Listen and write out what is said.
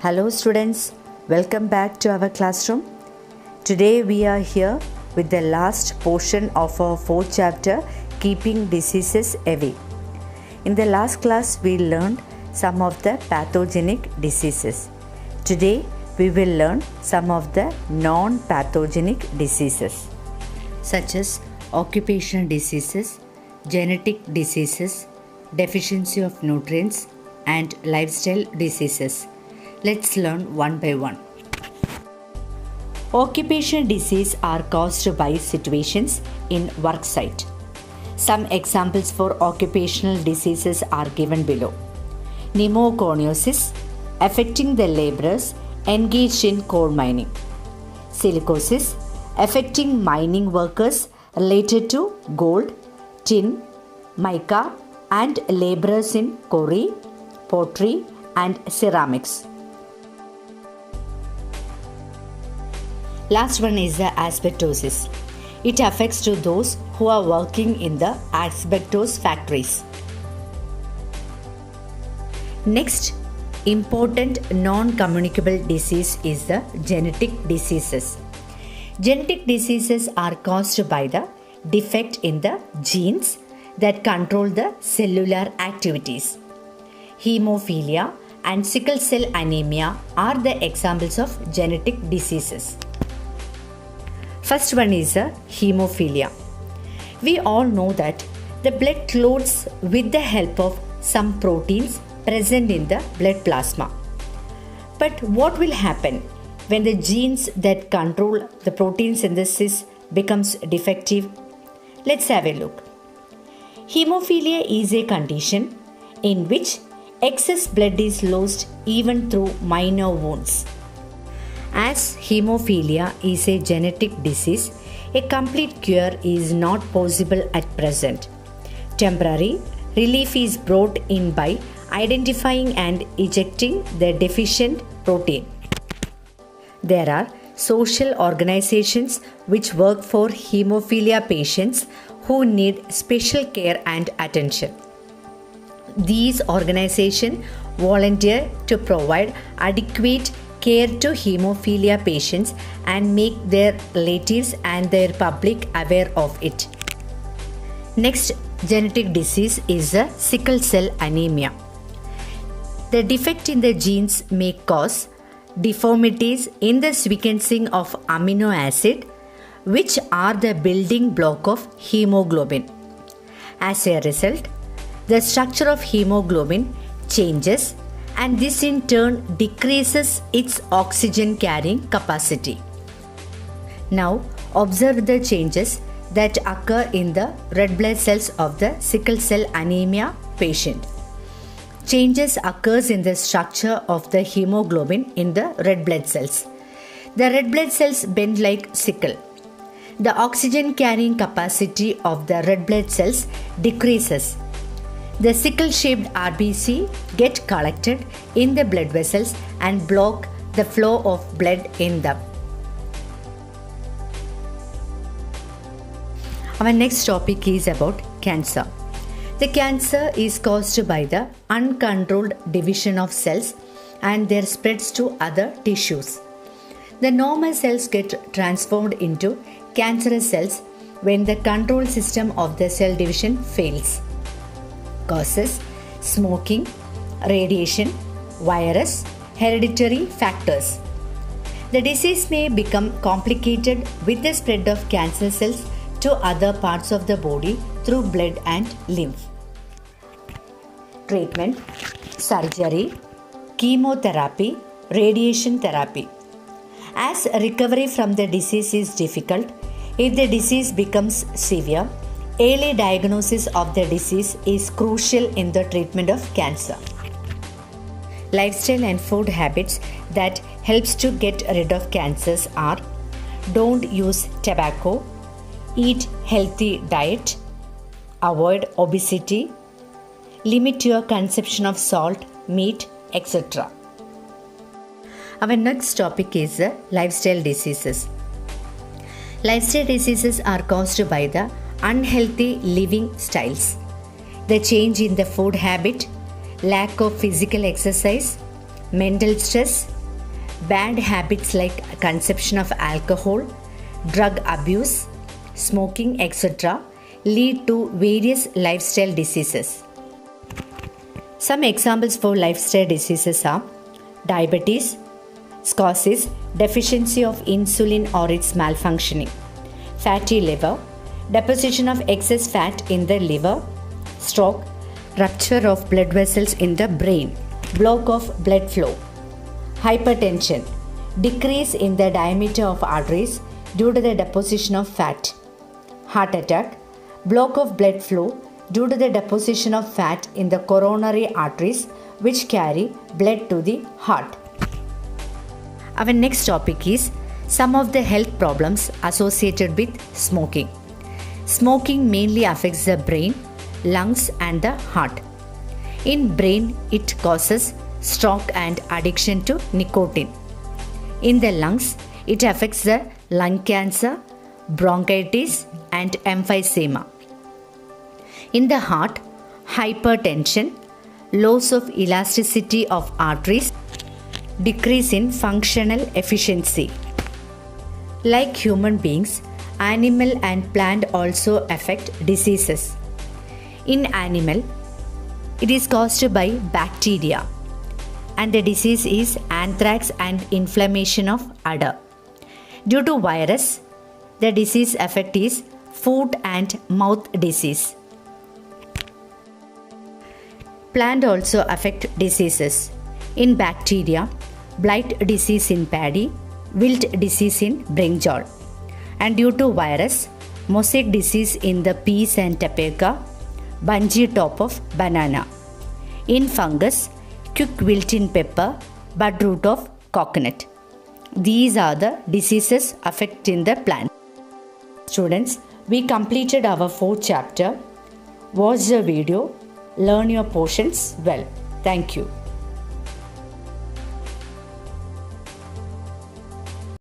Hello students, welcome back to our classroom. Today we are here with the last portion of our fourth chapter, Keeping Diseases Away. In the last class we learned some of the pathogenic diseases. Today we will learn some of the non-pathogenic diseases such as occupational diseases, genetic diseases, deficiency of nutrients and lifestyle diseases. Let's learn one by one. Occupational disease are caused by situations in work site. Some examples for occupational diseases are given below. Pneumoconiosis, affecting the laborers engaged in coal mining. Silicosis, affecting mining workers related to gold, tin, mica and laborers in quarry, pottery and ceramics. Last one is the asbestosis. It affects to those who are working in the asbestos factories. Next, important non-communicable disease is the genetic diseases. Genetic diseases are caused by the defect in the genes that control the cellular activities. Hemophilia and sickle cell anemia are the examples of genetic diseases. First one is hemophilia. We all know that the blood clots with the help of some proteins present in the blood plasma. But what will happen when the genes that control the protein synthesis becomes defective? Let's have a look. Hemophilia is a condition in which excess blood is lost even through minor wounds. As hemophilia is a genetic disease, a complete cure is not possible at present. Temporary relief is brought in by identifying and ejecting the deficient protein. There are social organizations which work for hemophilia patients who need special care and attention. These organizations volunteer to provide adequate care to hemophilia patients and make their relatives and their public aware of it. Next genetic disease is the sickle cell anemia. The defect in the genes may cause deformities in the sequencing of amino acid, which are the building block of hemoglobin. As a result, the structure of hemoglobin changes and this in turn decreases its oxygen carrying capacity. Now observe the changes that occur in the red blood cells of the sickle cell anemia patient. Changes occurs in the structure of the hemoglobin in the red blood cells. The red blood cells bend like sickle. The oxygen carrying capacity of the red blood cells decreases. The sickle-shaped RBC get collected in the blood vessels and block the flow of blood in them. Our next topic is about cancer. The cancer is caused by the uncontrolled division of cells and their spreads to other tissues. The normal cells get transformed into cancerous cells when the control system of the cell division fails. Causes: smoking, radiation, virus, hereditary factors. The disease may become complicated with the spread of cancer cells to other parts of the body through blood and lymph. Treatment: surgery, chemotherapy, radiation therapy. As recovery from the disease is difficult, if the disease becomes severe, early diagnosis of the disease is crucial in the treatment of cancer. Lifestyle and food habits that helps to get rid of cancers are: don't use tobacco, eat healthy diet, avoid obesity, limit your consumption of salt, meat, etc. Our next topic is lifestyle diseases. Lifestyle diseases are caused by the unhealthy living styles, the change in the food habit, lack of physical exercise, mental stress, Bad habits like consumption of alcohol, drug abuse, smoking, etc. lead to various lifestyle diseases. Some examples for lifestyle diseases are diabetes, cirrhosis, deficiency of insulin or its malfunctioning, fatty liver, deposition of excess fat in the liver, stroke, rupture of blood vessels in the brain, block of blood flow, hypertension, decrease in the diameter of arteries due to the deposition of fat, heart attack, block of blood flow due to the deposition of fat in the coronary arteries which carry blood to the heart. Our next topic is some of the health problems associated with smoking. Smoking mainly affects the brain, lungs and the heart. In brain, it causes stroke and addiction to nicotine. In the lungs, it affects the lung cancer, bronchitis and emphysema. In the heart, hypertension, loss of elasticity of arteries, decrease in functional efficiency. Like human beings, animal and plant also affect diseases. In animal, it is caused by bacteria and the disease is anthrax and inflammation of udder. Due to virus, the disease effect is foot and mouth disease. Plant also affect diseases. In bacteria, blight disease in paddy, wilt disease in brinjal. And due to virus, mosaic disease in the peas and tapioca, bungee top of banana. In fungus, quick wilt in pepper, bud root of coconut. These are the diseases affecting the plant. Students, we completed our 4th chapter. Watch the video, learn your portions well. Thank you.